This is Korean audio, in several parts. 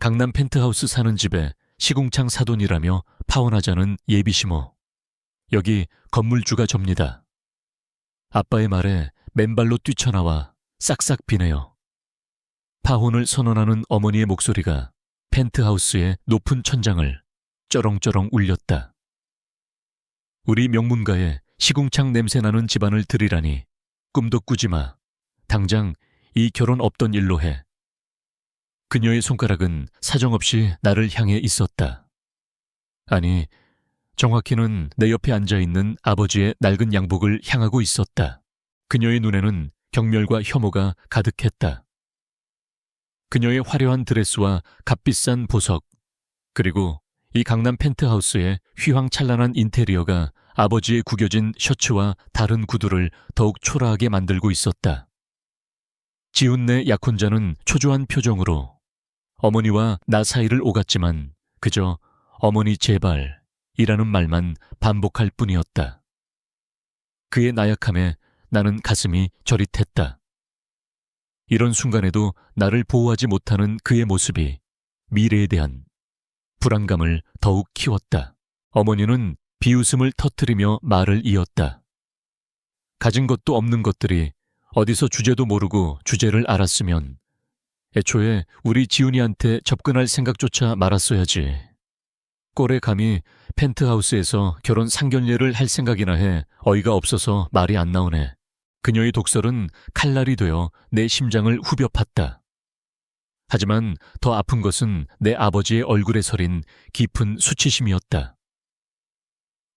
강남 펜트하우스 사는 집에 시궁창 사돈이라며 파혼하자는 예비시모. 여기 건물주가 접니다. 아빠의 말에 맨발로 뛰쳐나와 싹싹 비네요. 파혼을 선언하는 어머니의 목소리가 펜트하우스의 높은 천장을 쩌렁쩌렁 울렸다. 우리 명문가에 시궁창 냄새나는 집안을 들이라니 꿈도 꾸지 마. 당장 이 결혼 없던 일로 해. 그녀의 손가락은 사정없이 나를 향해 있었다. 아니, 정확히는 내 옆에 앉아있는 아버지의 낡은 양복을 향하고 있었다. 그녀의 눈에는 경멸과 혐오가 가득했다. 그녀의 화려한 드레스와 값비싼 보석, 그리고 이 강남 펜트하우스의 휘황찬란한 인테리어가 아버지의 구겨진 셔츠와 다른 구두를 더욱 초라하게 만들고 있었다. 지훈네 약혼자는 초조한 표정으로 어머니와 나 사이를 오갔지만 그저 어머니 제발이라는 말만 반복할 뿐이었다. 그의 나약함에 나는 가슴이 저릿했다. 이런 순간에도 나를 보호하지 못하는 그의 모습이 미래에 대한 불안감을 더욱 키웠다. 어머니는 비웃음을 터뜨리며 말을 이었다. 가진 것도 없는 것들이 어디서 주제도 모르고 주제를 알았으면 애초에 우리 지훈이한테 접근할 생각조차 말았어야지. 꼴에 감히 펜트하우스에서 결혼 상견례를 할 생각이나 해 어이가 없어서 말이 안 나오네. 그녀의 독설은 칼날이 되어 내 심장을 후벼 팠다. 하지만 더 아픈 것은 내 아버지의 얼굴에 서린 깊은 수치심이었다.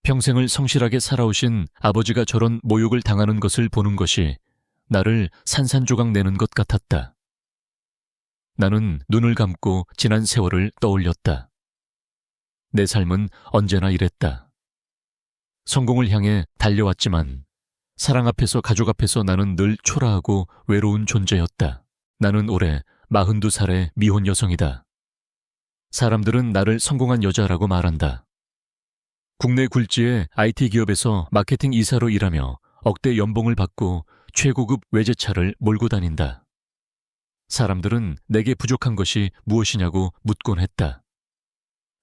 평생을 성실하게 살아오신 아버지가 저런 모욕을 당하는 것을 보는 것이 나를 산산조각 내는 것 같았다. 나는 눈을 감고 지난 세월을 떠올렸다. 내 삶은 언제나 이랬다. 성공을 향해 달려왔지만 사랑 앞에서 가족 앞에서 나는 늘 초라하고 외로운 존재였다. 나는 올해 42살의 미혼 여성이다. 사람들은 나를 성공한 여자라고 말한다. 국내 굴지의 IT 기업에서 마케팅 이사로 일하며 억대 연봉을 받고 최고급 외제차를 몰고 다닌다. 사람들은 내게 부족한 것이 무엇이냐고 묻곤 했다.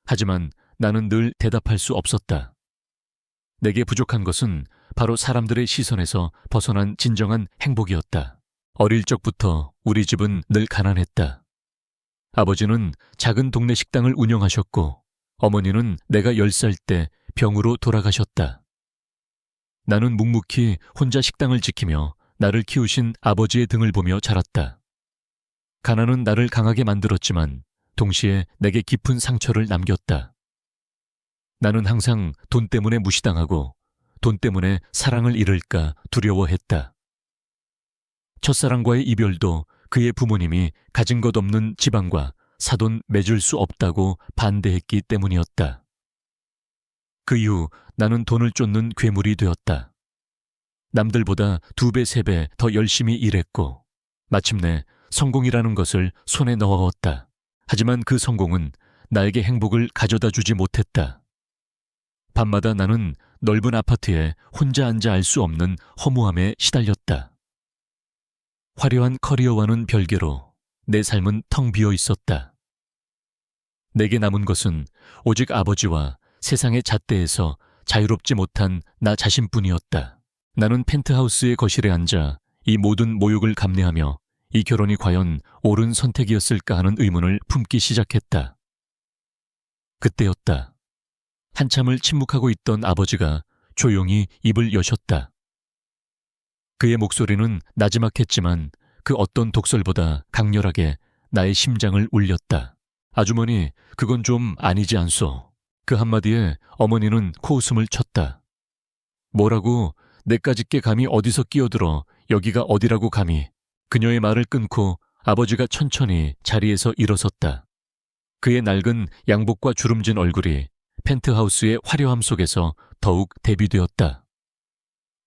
하지만 나는 늘 대답할 수 없었다. 내게 부족한 것은 바로 사람들의 시선에서 벗어난 진정한 행복이었다. 어릴 적부터 우리 집은 늘 가난했다. 아버지는 작은 동네 식당을 운영하셨고 어머니는 내가 10살 때 병으로 돌아가셨다. 나는 묵묵히 혼자 식당을 지키며 나를 키우신 아버지의 등을 보며 자랐다. 가난은 나를 강하게 만들었지만 동시에 내게 깊은 상처를 남겼다. 나는 항상 돈 때문에 무시당하고 돈 때문에 사랑을 잃을까 두려워했다. 첫사랑과의 이별도 그의 부모님이 가진 것 없는 지방과 사돈 맺을 수 없다고 반대했기 때문이었다. 그 이후 나는 돈을 쫓는 괴물이 되었다. 남들보다 2배, 3배 더 열심히 일했고 마침내 성공이라는 것을 손에 넣어왔다. 하지만 그 성공은 나에게 행복을 가져다 주지 못했다. 밤마다 나는 넓은 아파트에 혼자 앉아 알 수 없는 허무함에 시달렸다. 화려한 커리어와는 별개로 내 삶은 텅 비어 있었다. 내게 남은 것은 오직 아버지와 세상의 잣대에서 자유롭지 못한 나 자신뿐이었다. 나는 펜트하우스의 거실에 앉아 이 모든 모욕을 감내하며 이 결혼이 과연 옳은 선택이었을까 하는 의문을 품기 시작했다. 그때였다. 한참을 침묵하고 있던 아버지가 조용히 입을 여셨다. 그의 목소리는 나지막했지만 그 어떤 독설보다 강렬하게 나의 심장을 울렸다. 아주머니, 그건 좀 아니지 않소. 그 한마디에 어머니는 코웃음을 쳤다. 뭐라고? 내까짓게 감히 어디서 끼어들어 여기가 어디라고 감히. 그녀의 말을 끊고 아버지가 천천히 자리에서 일어섰다. 그의 낡은 양복과 주름진 얼굴이 펜트하우스의 화려함 속에서 더욱 대비되었다.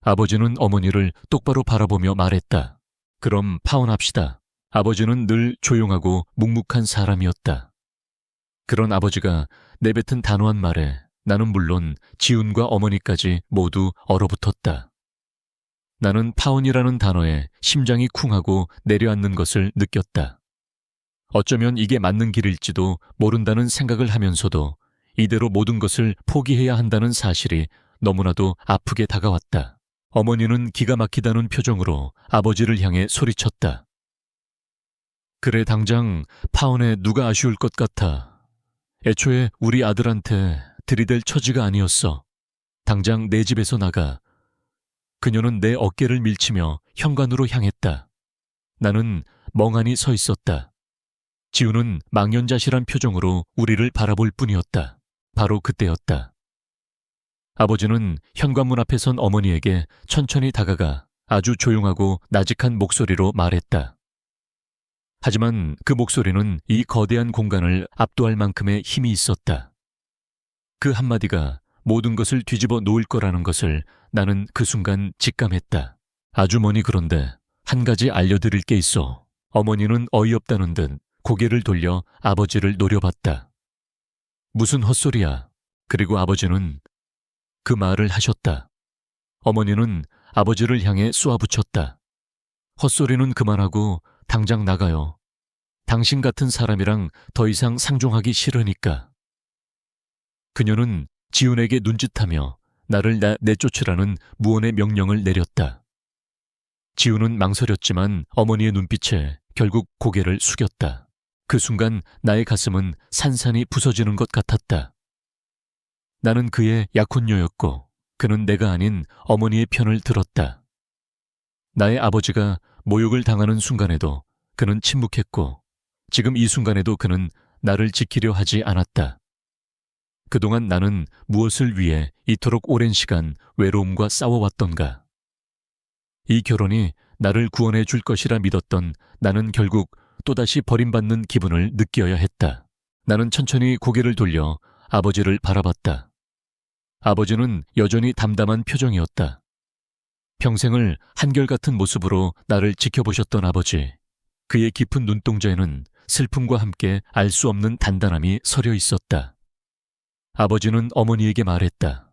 아버지는 어머니를 똑바로 바라보며 말했다. 그럼 파혼합시다. 아버지는 늘 조용하고 묵묵한 사람이었다. 그런 아버지가 내뱉은 단호한 말에 나는 물론 지훈과 어머니까지 모두 얼어붙었다. 나는 파혼이라는 단어에 심장이 쿵하고 내려앉는 것을 느꼈다. 어쩌면 이게 맞는 길일지도 모른다는 생각을 하면서도 이대로 모든 것을 포기해야 한다는 사실이 너무나도 아프게 다가왔다. 어머니는 기가 막히다는 표정으로 아버지를 향해 소리쳤다. 그래, 당장 파혼에 누가 아쉬울 것 같아. 애초에 우리 아들한테 들이댈 처지가 아니었어. 당장 내 집에서 나가. 그녀는 내 어깨를 밀치며 현관으로 향했다. 나는 멍하니 서 있었다. 지우는 망연자실한 표정으로 우리를 바라볼 뿐이었다. 바로 그때였다. 아버지는 현관문 앞에 선 어머니에게 천천히 다가가 아주 조용하고 나직한 목소리로 말했다. 하지만 그 목소리는 이 거대한 공간을 압도할 만큼의 힘이 있었다. 그 한마디가 모든 것을 뒤집어 놓을 거라는 것을 나는 그 순간 직감했다. 아주머니, 그런데 한 가지 알려드릴 게 있어. 어머니는 어이없다는 듯 고개를 돌려 아버지를 노려봤다. 무슨 헛소리야. 그리고 아버지는 그 말을 하셨다. 어머니는 아버지를 향해 쏘아붙였다. 헛소리는 그만하고 당장 나가요. 당신 같은 사람이랑 더 이상 상종하기 싫으니까. 그녀는 지훈에게 눈짓하며 나를 내쫓으라는 무언의 명령을 내렸다. 지훈은 망설였지만 어머니의 눈빛에 결국 고개를 숙였다. 그 순간 나의 가슴은 산산이 부서지는 것 같았다. 나는 그의 약혼녀였고 그는 내가 아닌 어머니의 편을 들었다. 나의 아버지가 모욕을 당하는 순간에도 그는 침묵했고 지금 이 순간에도 그는 나를 지키려 하지 않았다. 그동안 나는 무엇을 위해 이토록 오랜 시간 외로움과 싸워왔던가. 이 결혼이 나를 구원해 줄 것이라 믿었던 나는 결국 또다시 버림받는 기분을 느껴야 했다. 나는 천천히 고개를 돌려 아버지를 바라봤다. 아버지는 여전히 담담한 표정이었다. 평생을 한결같은 모습으로 나를 지켜보셨던 아버지. 그의 깊은 눈동자에는 슬픔과 함께 알 수 없는 단단함이 서려 있었다. 아버지는 어머니에게 말했다.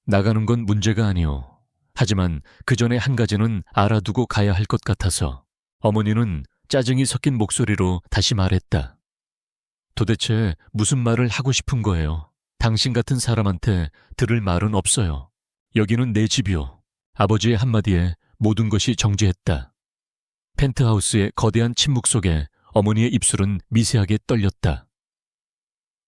나가는 건 문제가 아니오. 하지만 그 전에 한 가지는 알아두고 가야 할 것 같아서. 어머니는 짜증이 섞인 목소리로 다시 말했다. 도대체 무슨 말을 하고 싶은 거예요? 당신 같은 사람한테 들을 말은 없어요. 여기는 내 집이오. 아버지의 한마디에 모든 것이 정지했다. 펜트하우스의 거대한 침묵 속에 어머니의 입술은 미세하게 떨렸다.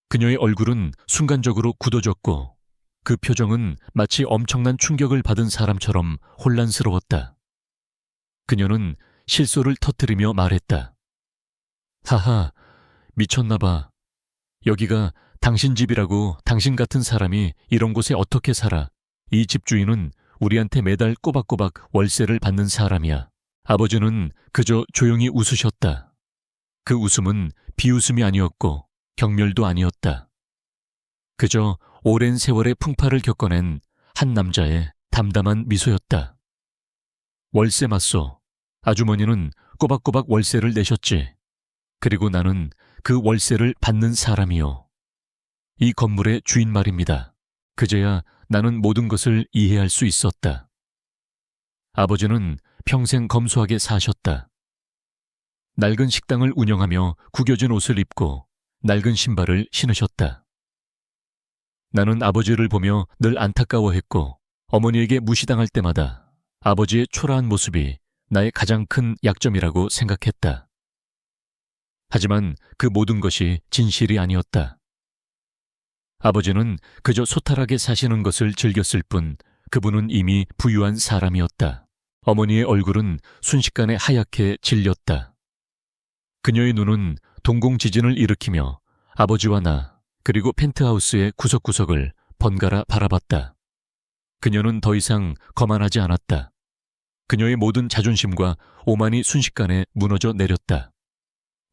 그녀의 얼굴은 순간적으로 굳어졌고 그 표정은 마치 엄청난 충격을 받은 사람처럼 혼란스러웠다. 그녀는 실소를 터뜨리며 말했다. 하하, 미쳤나봐. 여기가 당신 집이라고 당신 같은 사람이 이런 곳에 어떻게 살아. 이 집주인은 우리한테 매달 꼬박꼬박 월세를 받는 사람이야. 아버지는 그저 조용히 웃으셨다. 그 웃음은 비웃음이 아니었고 경멸도 아니었다. 그저 오랜 세월의 풍파를 겪어낸 한 남자의 담담한 미소였다. 월세 맞소. 아주머니는 꼬박꼬박 월세를 내셨지. 그리고 나는 그 월세를 받는 사람이요. 이 건물의 주인 말입니다. 그제야 나는 모든 것을 이해할 수 있었다. 아버지는 평생 검소하게 사셨다. 낡은 식당을 운영하며 구겨진 옷을 입고 낡은 신발을 신으셨다. 나는 아버지를 보며 늘 안타까워했고 어머니에게 무시당할 때마다 아버지의 초라한 모습이 나의 가장 큰 약점이라고 생각했다. 하지만 그 모든 것이 진실이 아니었다. 아버지는 그저 소탈하게 사시는 것을 즐겼을 뿐 그분은 이미 부유한 사람이었다. 어머니의 얼굴은 순식간에 하얗게 질렸다. 그녀의 눈은 동공지진을 일으키며 아버지와 나 그리고 펜트하우스의 구석구석을 번갈아 바라봤다. 그녀는 더 이상 거만하지 않았다. 그녀의 모든 자존심과 오만이 순식간에 무너져 내렸다.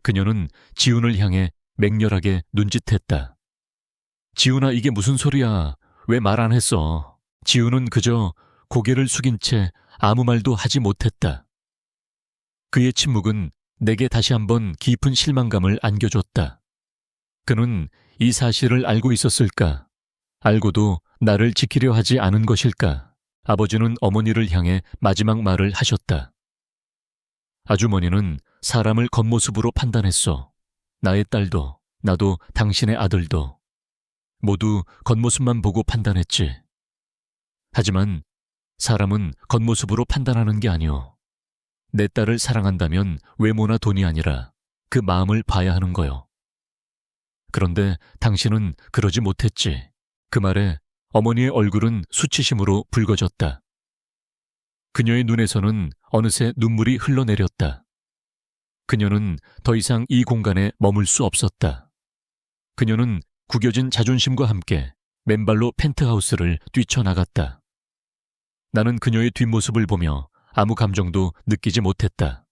그녀는 지훈을 향해 맹렬하게 눈짓했다. 지훈아, 이게 무슨 소리야. 왜 말 안 했어? 지훈은 그저 고개를 숙인 채 아무 말도 하지 못했다. 그의 침묵은 내게 다시 한번 깊은 실망감을 안겨줬다. 그는 이 사실을 알고 있었을까? 알고도 나를 지키려 하지 않은 것일까? 아버지는 어머니를 향해 마지막 말을 하셨다. 아주머니는 사람을 겉모습으로 판단했어. 나의 딸도, 나도 당신의 아들도. 모두 겉모습만 보고 판단했지. 하지만 사람은 겉모습으로 판단하는 게 아니오. 내 딸을 사랑한다면 외모나 돈이 아니라 그 마음을 봐야 하는 거요. 그런데 당신은 그러지 못했지. 그 말에 어머니의 얼굴은 수치심으로 붉어졌다. 그녀의 눈에서는 어느새 눈물이 흘러내렸다. 그녀는 더 이상 이 공간에 머물 수 없었다. 그녀는 구겨진 자존심과 함께 맨발로 펜트하우스를 뛰쳐나갔다. 나는 그녀의 뒷모습을 보며 아무 감정도 느끼지 못했다.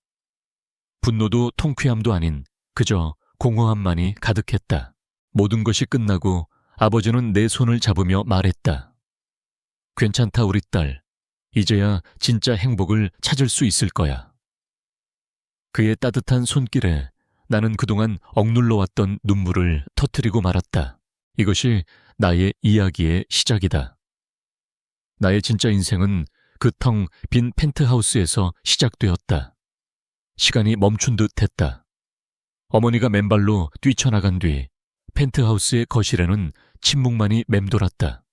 분노도 통쾌함도 아닌 그저 공허함만이 가득했다. 모든 것이 끝나고 아버지는 내 손을 잡으며 말했다. 괜찮다, 우리 딸. 이제야 진짜 행복을 찾을 수 있을 거야. 그의 따뜻한 손길에 나는 그동안 억눌러 왔던 눈물을 터뜨리고 말았다. 이것이 나의 이야기의 시작이다. 나의 진짜 인생은 그 텅 빈 펜트하우스에서 시작되었다. 시간이 멈춘 듯 했다. 어머니가 맨발로 뛰쳐나간 뒤 펜트하우스의 거실에는 침묵만이 맴돌았다.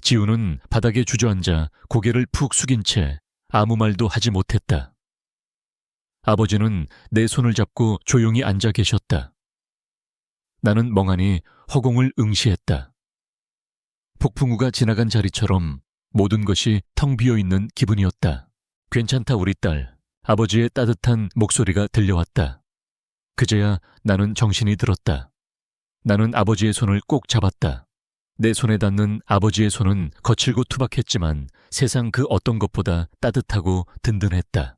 지우는 바닥에 주저앉아 고개를 푹 숙인 채 아무 말도 하지 못했다. 아버지는 내 손을 잡고 조용히 앉아 계셨다. 나는 멍하니 허공을 응시했다. 폭풍우가 지나간 자리처럼 모든 것이 텅 비어있는 기분이었다. 괜찮다, 우리 딸. 아버지의 따뜻한 목소리가 들려왔다. 그제야 나는 정신이 들었다. 나는 아버지의 손을 꼭 잡았다. 내 손에 닿는 아버지의 손은 거칠고 투박했지만 세상 그 어떤 것보다 따뜻하고 든든했다.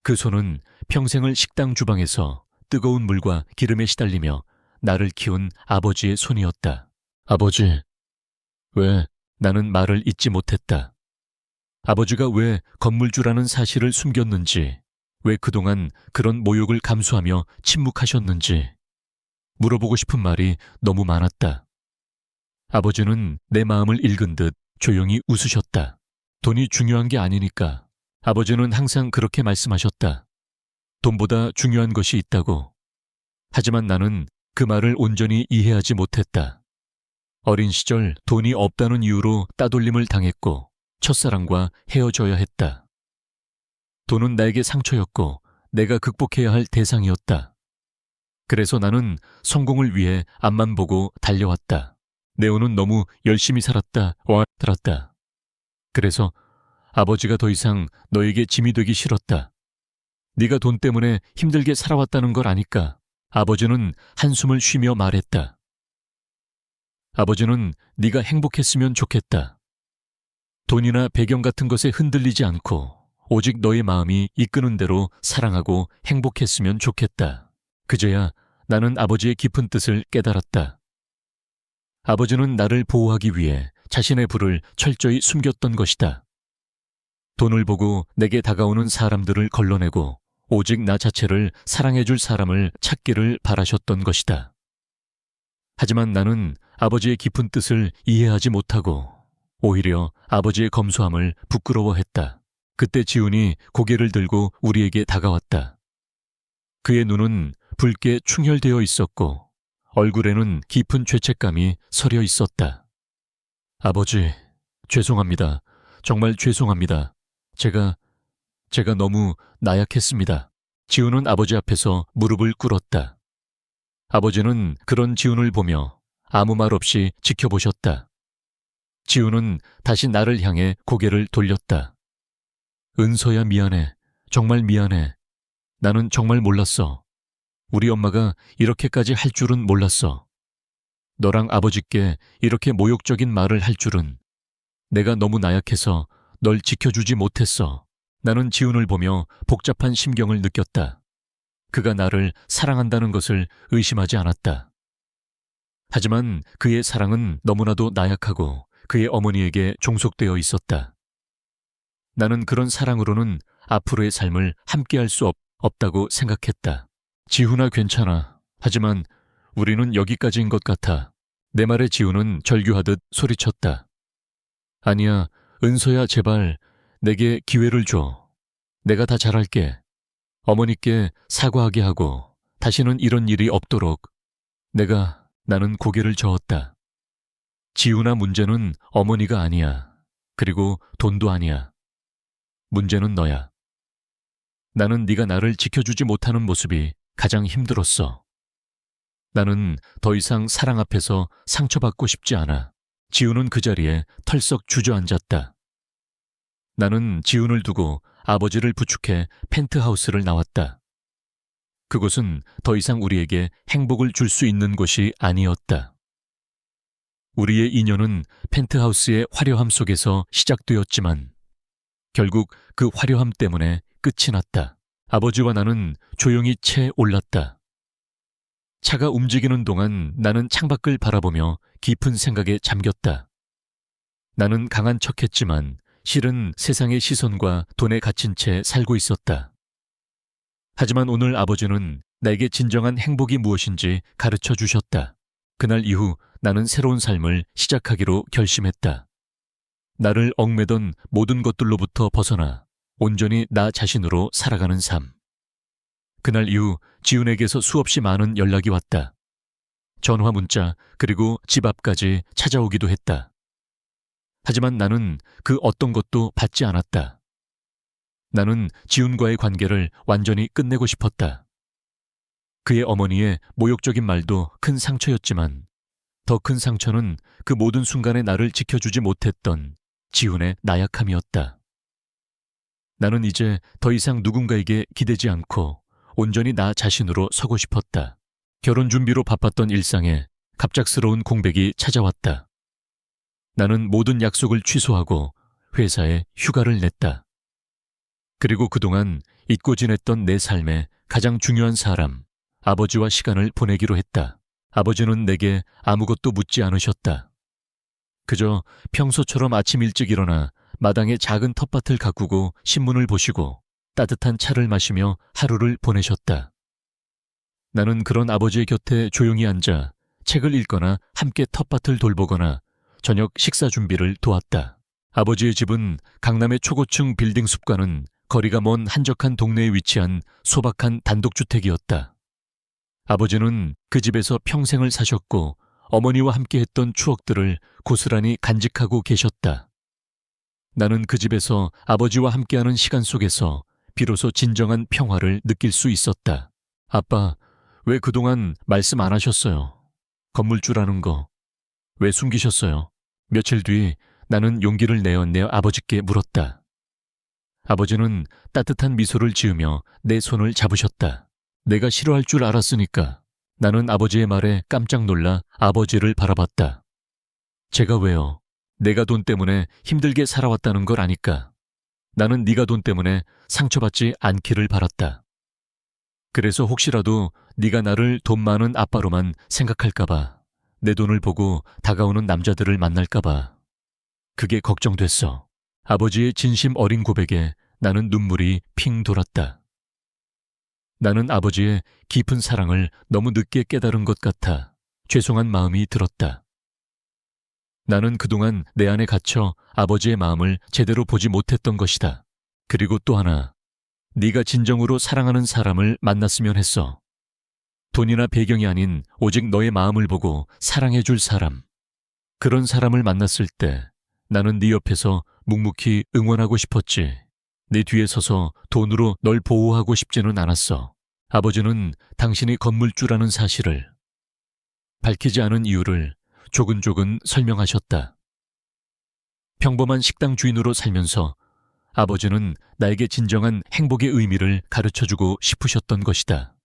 그 손은 평생을 식당 주방에서 뜨거운 물과 기름에 시달리며 나를 키운 아버지의 손이었다. 아버지, 왜? 나는 말을 잇지 못했다. 아버지가 왜 건물주라는 사실을 숨겼는지, 왜 그동안 그런 모욕을 감수하며 침묵하셨는지 물어보고 싶은 말이 너무 많았다. 아버지는 내 마음을 읽은 듯 조용히 웃으셨다. 돈이 중요한 게 아니니까. 아버지는 항상 그렇게 말씀하셨다. 돈보다 중요한 것이 있다고. 하지만 나는 그 말을 온전히 이해하지 못했다. 어린 시절 돈이 없다는 이유로 따돌림을 당했고 첫사랑과 헤어져야 했다. 돈은 나에게 상처였고 내가 극복해야 할 대상이었다. 그래서 나는 성공을 위해 앞만 보고 달려왔다. 네오는 너무 열심히 살았다, 왔다. 그래서 아버지가 더 이상 너에게 짐이 되기 싫었다. 네가 돈 때문에 힘들게 살아왔다는 걸 아니까. 아버지는 한숨을 쉬며 말했다. 아버지는 네가 행복했으면 좋겠다. 돈이나 배경 같은 것에 흔들리지 않고 오직 너의 마음이 이끄는 대로 사랑하고 행복했으면 좋겠다. 그제야 나는 아버지의 깊은 뜻을 깨달았다. 아버지는 나를 보호하기 위해 자신의 부를 철저히 숨겼던 것이다. 돈을 보고 내게 다가오는 사람들을 걸러내고 오직 나 자체를 사랑해줄 사람을 찾기를 바라셨던 것이다. 하지만 나는 아버지의 깊은 뜻을 이해하지 못하고 오히려 아버지의 검소함을 부끄러워했다. 그때 지훈이 고개를 들고 우리에게 다가왔다. 그의 눈은 붉게 충혈되어 있었고 얼굴에는 깊은 죄책감이 서려 있었다. 아버지, 죄송합니다. 정말 죄송합니다. 제가 너무 나약했습니다. 지훈은 아버지 앞에서 무릎을 꿇었다. 아버지는 그런 지훈을 보며 아무 말 없이 지켜보셨다. 지훈은 다시 나를 향해 고개를 돌렸다. 은서야, 미안해. 정말 미안해. 나는 정말 몰랐어. 우리 엄마가 이렇게까지 할 줄은 몰랐어. 너랑 아버지께 이렇게 모욕적인 말을 할 줄은. 내가 너무 나약해서 널 지켜주지 못했어. 나는 지훈을 보며 복잡한 심경을 느꼈다. 그가 나를 사랑한다는 것을 의심하지 않았다. 하지만 그의 사랑은 너무나도 나약하고 그의 어머니에게 종속되어 있었다. 나는 그런 사랑으로는 앞으로의 삶을 함께할 수 없다고 생각했다. 지훈아, 괜찮아. 하지만 우리는 여기까지인 것 같아. 내 말에 지훈은 절규하듯 소리쳤다. 아니야, 은서야, 제발 내게 기회를 줘. 내가 다 잘할게. 어머니께 사과하게 하고 다시는 이런 일이 없도록. 나는 고개를 저었다. 지우나 문제는 어머니가 아니야. 그리고 돈도 아니야. 문제는 너야. 나는 네가 나를 지켜주지 못하는 모습이 가장 힘들었어. 나는 더 이상 사랑 앞에서 상처받고 싶지 않아. 지우는 그 자리에 털썩 주저앉았다. 나는 지훈을 두고 아버지를 부축해 펜트하우스를 나왔다. 그곳은 더 이상 우리에게 행복을 줄 수 있는 곳이 아니었다. 우리의 인연은 펜트하우스의 화려함 속에서 시작되었지만 결국 그 화려함 때문에 끝이 났다. 아버지와 나는 조용히 채 올랐다. 차가 움직이는 동안 나는 창밖을 바라보며 깊은 생각에 잠겼다. 나는 강한 척했지만 실은 세상의 시선과 돈에 갇힌 채 살고 있었다. 하지만 오늘 아버지는 나에게 진정한 행복이 무엇인지 가르쳐 주셨다. 그날 이후 나는 새로운 삶을 시작하기로 결심했다. 나를 얽매던 모든 것들로부터 벗어나 온전히 나 자신으로 살아가는 삶. 그날 이후 지훈에게서 수없이 많은 연락이 왔다. 전화, 문자, 그리고 집 앞까지 찾아오기도 했다. 하지만 나는 그 어떤 것도 받지 않았다. 나는 지훈과의 관계를 완전히 끝내고 싶었다. 그의 어머니의 모욕적인 말도 큰 상처였지만 더 큰 상처는 그 모든 순간에 나를 지켜주지 못했던 지훈의 나약함이었다. 나는 이제 더 이상 누군가에게 기대지 않고 온전히 나 자신으로 서고 싶었다. 결혼 준비로 바빴던 일상에 갑작스러운 공백이 찾아왔다. 나는 모든 약속을 취소하고 회사에 휴가를 냈다. 그리고 그동안 잊고 지냈던 내 삶의 가장 중요한 사람, 아버지와 시간을 보내기로 했다. 아버지는 내게 아무것도 묻지 않으셨다. 그저 평소처럼 아침 일찍 일어나 마당에 작은 텃밭을 가꾸고 신문을 보시고 따뜻한 차를 마시며 하루를 보내셨다. 나는 그런 아버지의 곁에 조용히 앉아 책을 읽거나 함께 텃밭을 돌보거나 저녁 식사 준비를 도왔다. 아버지의 집은 강남의 초고층 빌딩 숲과는 거리가 먼 한적한 동네에 위치한 소박한 단독주택이었다. 아버지는 그 집에서 평생을 사셨고 어머니와 함께했던 추억들을 고스란히 간직하고 계셨다. 나는 그 집에서 아버지와 함께하는 시간 속에서 비로소 진정한 평화를 느낄 수 있었다. 아빠, 왜 그동안 말씀 안 하셨어요? 건물주라는 거. 왜 숨기셨어요? 며칠 뒤 나는 용기를 내어 내 아버지께 물었다. 아버지는 따뜻한 미소를 지으며 내 손을 잡으셨다. 내가 싫어할 줄 알았으니까. 나는 아버지의 말에 깜짝 놀라 아버지를 바라봤다. 제가 왜요? 내가 돈 때문에 힘들게 살아왔다는 걸 아니까. 나는 네가 돈 때문에 상처받지 않기를 바랐다. 그래서 혹시라도 네가 나를 돈 많은 아빠로만 생각할까봐, 내 돈을 보고 다가오는 남자들을 만날까봐. 그게 걱정됐어. 아버지의 진심 어린 고백에 나는 눈물이 핑 돌았다. 나는 아버지의 깊은 사랑을 너무 늦게 깨달은 것 같아 죄송한 마음이 들었다. 나는 그동안 내 안에 갇혀 아버지의 마음을 제대로 보지 못했던 것이다. 그리고 또 하나, 네가 진정으로 사랑하는 사람을 만났으면 했어. 돈이나 배경이 아닌 오직 너의 마음을 보고 사랑해줄 사람. 그런 사람을 만났을 때 나는 네 옆에서 묵묵히 응원하고 싶었지. 네 뒤에 서서 돈으로 널 보호하고 싶지는 않았어. 아버지는 당신이 건물주라는 사실을, 밝히지 않은 이유를 조근조근 설명하셨다. 평범한 식당 주인으로 살면서 아버지는 나에게 진정한 행복의 의미를 가르쳐주고 싶으셨던 것이다.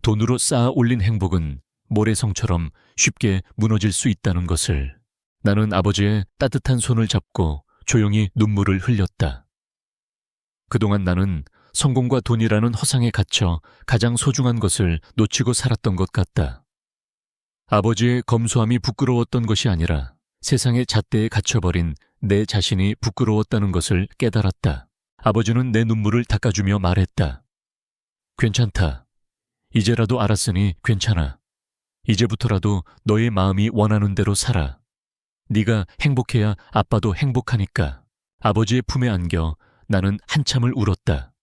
돈으로 쌓아 올린 행복은 모래성처럼 쉽게 무너질 수 있다는 것을. 나는 아버지의 따뜻한 손을 잡고 조용히 눈물을 흘렸다. 그동안 나는 성공과 돈이라는 허상에 갇혀 가장 소중한 것을 놓치고 살았던 것 같다. 아버지의 검소함이 부끄러웠던 것이 아니라 세상의 잣대에 갇혀버린 내 자신이 부끄러웠다는 것을 깨달았다. 아버지는 내 눈물을 닦아주며 말했다. 괜찮다. 이제라도 알았으니 괜찮아. 이제부터라도 너의 마음이 원하는 대로 살아. 네가 행복해야 아빠도 행복하니까. 아버지의 품에 안겨 나는 한참을 울었다.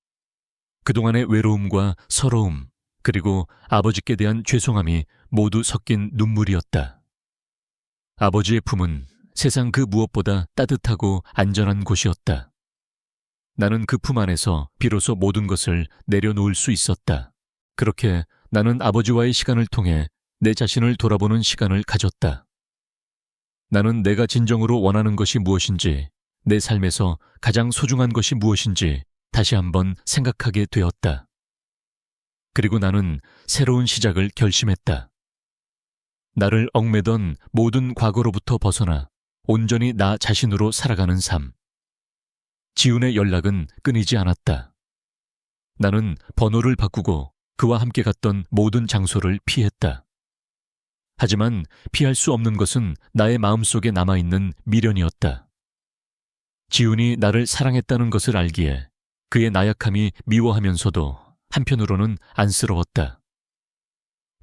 그동안의 외로움과 서러움, 그리고 아버지께 대한 죄송함이 모두 섞인 눈물이었다. 아버지의 품은 세상 그 무엇보다 따뜻하고 안전한 곳이었다. 나는 그 품 안에서 비로소 모든 것을 내려놓을 수 있었다. 그렇게 나는 아버지와의 시간을 통해 내 자신을 돌아보는 시간을 가졌다. 나는 내가 진정으로 원하는 것이 무엇인지, 내 삶에서 가장 소중한 것이 무엇인지 다시 한번 생각하게 되었다. 그리고 나는 새로운 시작을 결심했다. 나를 얽매던 모든 과거로부터 벗어나 온전히 나 자신으로 살아가는 삶. 지훈의 연락은 끊이지 않았다. 나는 번호를 바꾸고 그와 함께 갔던 모든 장소를 피했다. 하지만 피할 수 없는 것은 나의 마음속에 남아있는 미련이었다. 지훈이 나를 사랑했다는 것을 알기에 그의 나약함이 미워하면서도 한편으로는 안쓰러웠다.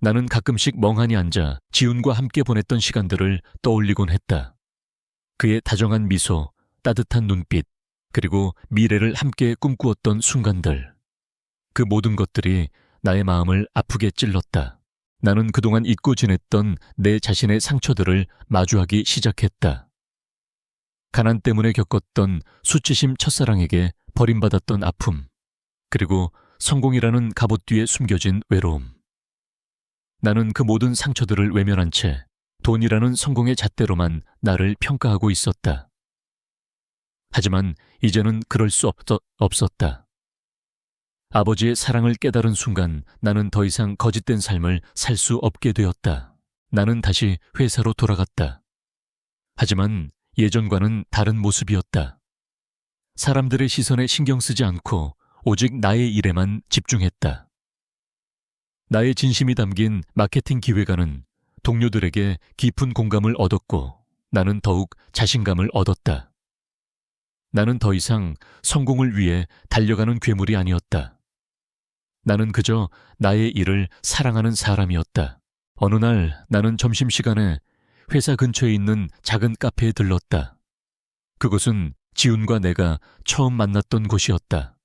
나는 가끔씩 멍하니 앉아 지훈과 함께 보냈던 시간들을 떠올리곤 했다. 그의 다정한 미소, 따뜻한 눈빛, 그리고 미래를 함께 꿈꾸었던 순간들. 그 모든 것들이 나의 마음을 아프게 찔렀다. 나는 그동안 잊고 지냈던 내 자신의 상처들을 마주하기 시작했다. 가난 때문에 겪었던 수치심 첫사랑에게 버림받았던 아픔, 그리고 성공이라는 갑옷 뒤에 숨겨진 외로움. 나는 그 모든 상처들을 외면한 채 돈이라는 성공의 잣대로만 나를 평가하고 있었다. 하지만 이제는 그럴 수 없었다. 아버지의 사랑을 깨달은 순간 나는 더 이상 거짓된 삶을 살 수 없게 되었다. 나는 다시 회사로 돌아갔다. 하지만 예전과는 다른 모습이었다. 사람들의 시선에 신경 쓰지 않고 오직 나의 일에만 집중했다. 나의 진심이 담긴 마케팅 기획안은 동료들에게 깊은 공감을 얻었고 나는 더욱 자신감을 얻었다. 나는 더 이상 성공을 위해 달려가는 괴물이 아니었다. 나는 그저 나의 일을 사랑하는 사람이었다. 어느 날 나는 점심시간에 회사 근처에 있는 작은 카페에 들렀다. 그곳은 지훈과 내가 처음 만났던 곳이었다.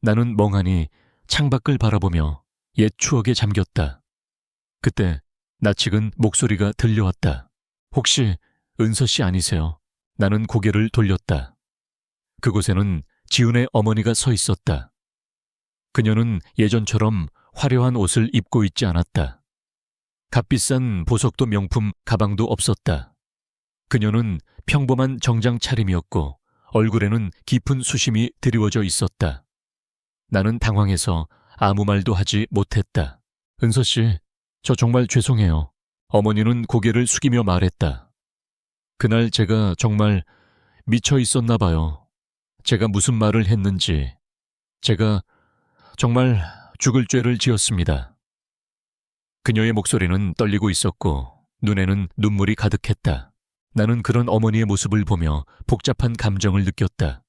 나는 멍하니 창밖을 바라보며 옛 추억에 잠겼다. 그때 낯익은 목소리가 들려왔다. 혹시 은서 씨 아니세요? 나는 고개를 돌렸다. 그곳에는 지훈의 어머니가 서 있었다. 그녀는 예전처럼 화려한 옷을 입고 있지 않았다. 값비싼 보석도 명품 가방도 없었다. 그녀는 평범한 정장 차림이었고 얼굴에는 깊은 수심이 드리워져 있었다. 나는 당황해서 아무 말도 하지 못했다. 은서 씨, 저 정말 죄송해요. 어머니는 고개를 숙이며 말했다. 그날 제가 정말 미쳐 있었나 봐요. 제가 무슨 말을 했는지. 제가 정말 죽을 죄를 지었습니다. 그녀의 목소리는 떨리고 있었고 눈에는 눈물이 가득했다. 나는 그런 어머니의 모습을 보며 복잡한 감정을 느꼈다.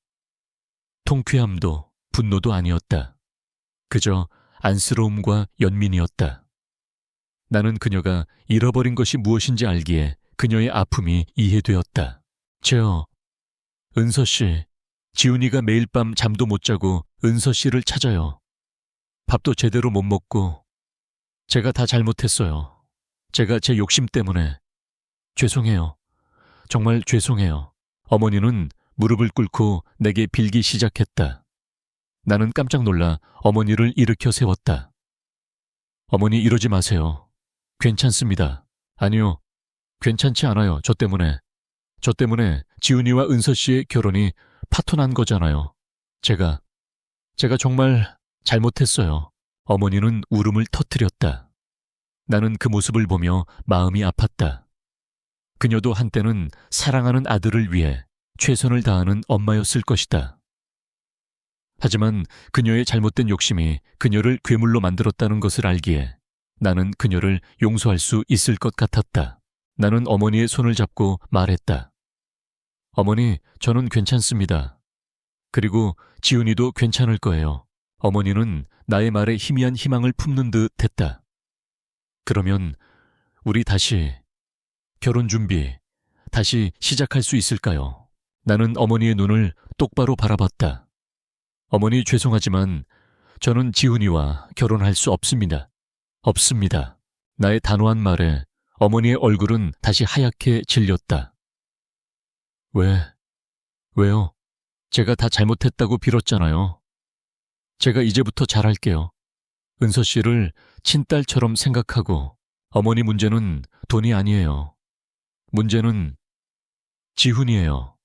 통쾌함도 분노도 아니었다. 그저 안쓰러움과 연민이었다. 나는 그녀가 잃어버린 것이 무엇인지 알기에 그녀의 아픔이 이해되었다. 은서 씨, 지훈이가 매일 밤 잠도 못 자고 은서 씨를 찾아요. 밥도 제대로 못 먹고 제가 다 잘못했어요. 제가 제 욕심 때문에. 죄송해요. 정말 죄송해요. 어머니는 무릎을 꿇고 내게 빌기 시작했다. 나는 깜짝 놀라 어머니를 일으켜 세웠다. 어머니 이러지 마세요. 괜찮습니다. 아니요. 괜찮지 않아요. 저 때문에 지훈이와 은서 씨의 결혼이 파토난 거잖아요. 제가 정말 잘못했어요. 어머니는 울음을 터뜨렸다. 나는 그 모습을 보며 마음이 아팠다. 그녀도 한때는 사랑하는 아들을 위해 최선을 다하는 엄마였을 것이다. 하지만 그녀의 잘못된 욕심이 그녀를 괴물로 만들었다는 것을 알기에 나는 그녀를 용서할 수 있을 것 같았다. 나는 어머니의 손을 잡고 말했다. 어머니, 저는 괜찮습니다. 그리고 지훈이도 괜찮을 거예요. 어머니는 나의 말에 희미한 희망을 품는 듯 했다. 그러면 우리 다시 결혼 준비 다시 시작할 수 있을까요? 나는 어머니의 눈을 똑바로 바라봤다. 어머니 죄송하지만 저는 지훈이와 결혼할 수 없습니다. 없습니다. 나의 단호한 말에 어머니의 얼굴은 다시 하얗게 질렸다. 왜요? 제가 다 잘못했다고 빌었잖아요. 제가 이제부터 잘할게요. 은서 씨를 친딸처럼 생각하고 어머니 문제는 돈이 아니에요. 문제는 지훈이에요.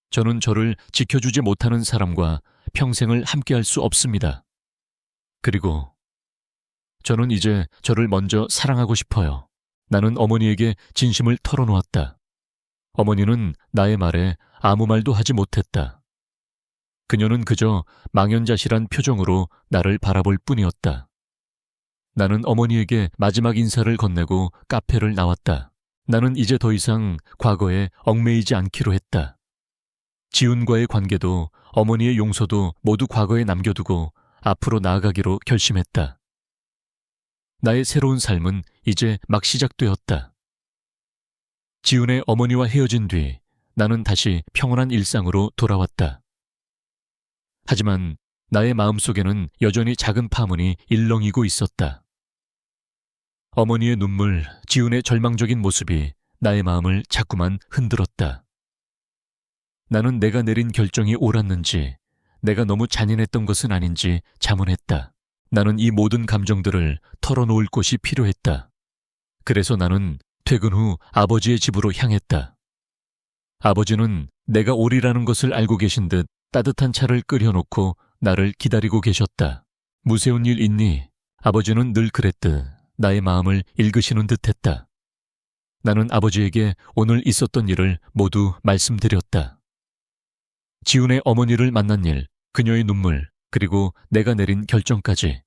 저는 저를 지켜주지 못하는 사람과 평생을 함께할 수 없습니다. 그리고 저는 이제 저를 먼저 사랑하고 싶어요. 나는 어머니에게 진심을 털어놓았다. 어머니는 나의 말에 아무 말도 하지 못했다. 그녀는 그저 망연자실한 표정으로 나를 바라볼 뿐이었다. 나는 어머니에게 마지막 인사를 건네고 카페를 나왔다. 나는 이제 더 이상 과거에 얽매이지 않기로 했다. 지훈과의 관계도 어머니의 용서도 모두 과거에 남겨두고 앞으로 나아가기로 결심했다. 나의 새로운 삶은 이제 막 시작되었다. 지훈의 어머니와 헤어진 뒤 나는 다시 평온한 일상으로 돌아왔다. 하지만 나의 마음속에는 여전히 작은 파문이 일렁이고 있었다. 어머니의 눈물, 지훈의 절망적인 모습이 나의 마음을 자꾸만 흔들었다. 나는 내가 내린 결정이 옳았는지, 내가 너무 잔인했던 것은 아닌지 자문했다. 나는 이 모든 감정들을 털어놓을 곳이 필요했다. 그래서 나는 퇴근 후 아버지의 집으로 향했다. 아버지는 내가 오리라는 것을 알고 계신 듯 따뜻한 차를 끓여놓고 나를 기다리고 계셨다. 무세운 일 있니? 아버지는 늘 그랬듯 나의 마음을 읽으시는 듯했다. 나는 아버지에게 오늘 있었던 일을 모두 말씀드렸다. 지훈의 어머니를 만난 일, 그녀의 눈물, 그리고 내가 내린 결정까지.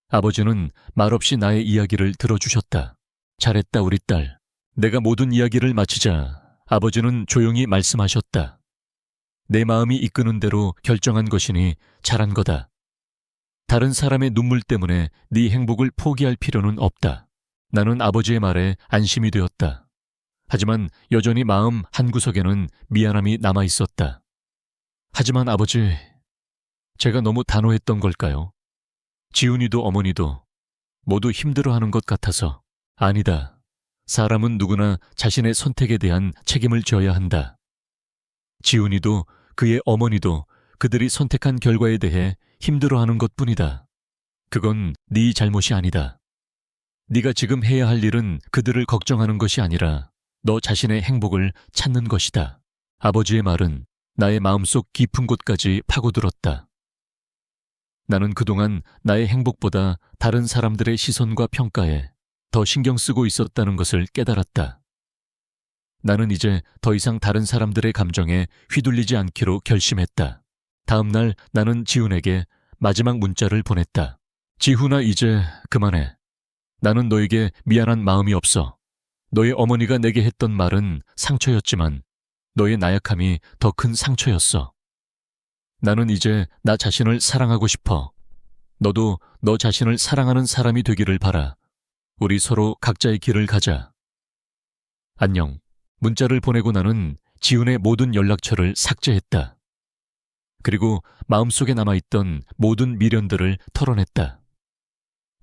아버지는 말없이 나의 이야기를 들어주셨다. 잘했다 우리 딸. 내가 모든 이야기를 마치자 아버지는 조용히 말씀하셨다. 내 마음이 이끄는 대로 결정한 것이니 잘한 거다. 다른 사람의 눈물 때문에 네 행복을 포기할 필요는 없다. 나는 아버지의 말에 안심이 되었다. 하지만 여전히 마음 한구석에는 미안함이 남아있었다. 하지만 아버지, 제가 너무 단호했던 걸까요? 지훈이도 어머니도 모두 힘들어하는 것 같아서. 아니다. 사람은 누구나 자신의 선택에 대한 책임을 져야 한다. 지훈이도 그의 어머니도 그들이 선택한 결과에 대해 힘들어하는 것뿐이다. 그건 네 잘못이 아니다. 네가 지금 해야 할 일은 그들을 걱정하는 것이 아니라 너 자신의 행복을 찾는 것이다. 아버지의 말은 나의 마음속 깊은 곳까지 파고들었다. 나는 그동안 나의 행복보다 다른 사람들의 시선과 평가에 더 신경 쓰고 있었다는 것을 깨달았다. 나는 이제 더 이상 다른 사람들의 감정에 휘둘리지 않기로 결심했다. 다음 날 나는 지훈에게 마지막 문자를 보냈다. 지훈아, 이제 그만해. 나는 너에게 미안한 마음이 없어. 너의 어머니가 내게 했던 말은 상처였지만 너의 나약함이 더 큰 상처였어. 나는 이제 나 자신을 사랑하고 싶어. 너도 너 자신을 사랑하는 사람이 되기를 바라. 우리 서로 각자의 길을 가자. 안녕. 문자를 보내고 나는 지훈의 모든 연락처를 삭제했다. 그리고 마음속에 남아있던 모든 미련들을 털어냈다.